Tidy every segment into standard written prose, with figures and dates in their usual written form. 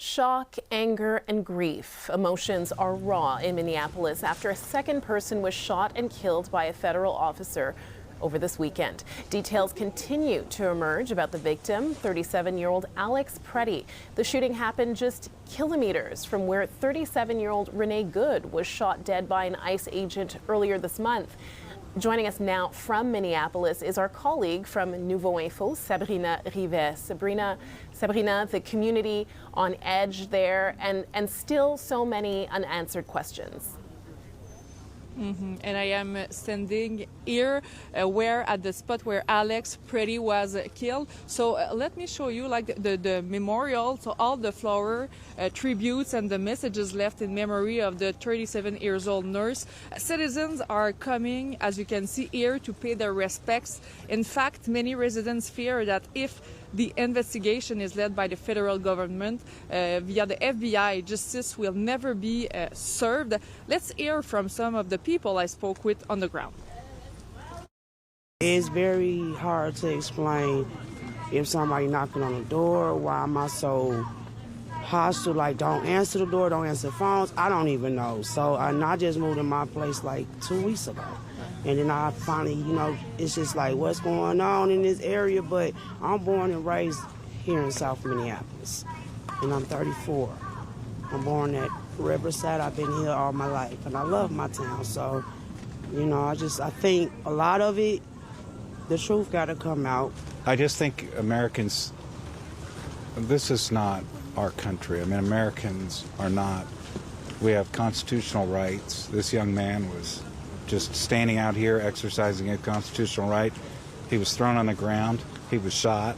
Shock, anger, and grief. Emotions are raw in Minneapolis after a second person was shot and killed by a federal officer over this weekend. Details continue to emerge about the victim, 37-year-old Alex Preddy. The shooting happened just kilometers from where 37-year-old Renee Good was shot dead by an ICE agent earlier this month. Joining us now from Minneapolis is our colleague from Noovo, Sabrina Rivet. Sabrina, the community on edge there, and still so many unanswered questions. And I am standing here where at the spot where Alex Preddy was killed. So let me show you like the memorial, so all the flower tributes and the messages left in memory of the 37-year-old nurse. Citizens are coming, as you can see here, to pay their respects. In fact, many residents fear that if the investigation is led by the federal government via the FBI, justice will never be served. Let's hear from some of the people I spoke with on the ground. It's very hard to explain if somebody knocking on the door, why am I so hostile, like don't answer the door, don't answer phones, I don't even know. So I just moved to my place like 2 weeks ago. And then I finally, it's just like, what's going on in this area? But I'm born and raised here in South Minneapolis, and I'm 34. I'm born at Riverside. I've been here all my life, and I love my town. So, I think a lot of it, the truth got to come out. I just think Americans, this is not our country. I mean, Americans are not, we have constitutional rights. This young man was just standing out here exercising his constitutional right. He was thrown on the ground. He was shot.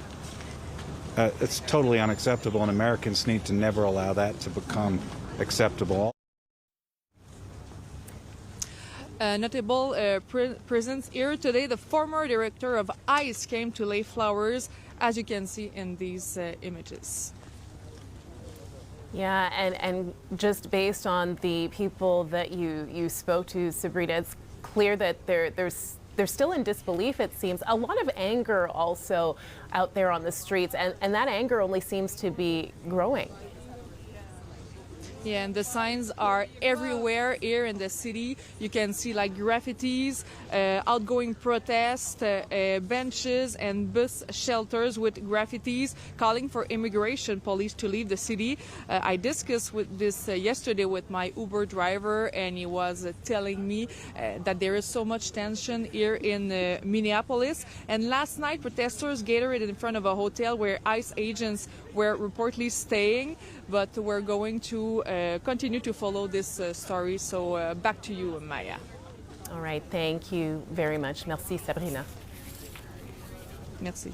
It's totally unacceptable, and Americans need to never allow that to become acceptable. Notable presence here today, the former director of ICE came to lay flowers, as you can see in these images. Yeah, and just based on the people that you spoke to, Sabrina, it's clear that they're still in disbelief, it seems. A lot of anger also out there on the streets, and that anger only seems to be growing. Yeah, and the signs are everywhere here in the city. You can see like graffitis, outgoing protests, benches and bus shelters with graffitis calling for immigration police to leave the city. I discussed with this yesterday with my Uber driver, and he was telling me that there is so much tension here in Minneapolis. And last night, protesters gathered in front of a hotel where ICE agents were reportedly staying, but we're going to continue to follow this story. So back to you, Maya. All right, thank you very much. Merci, Sabrina. Merci.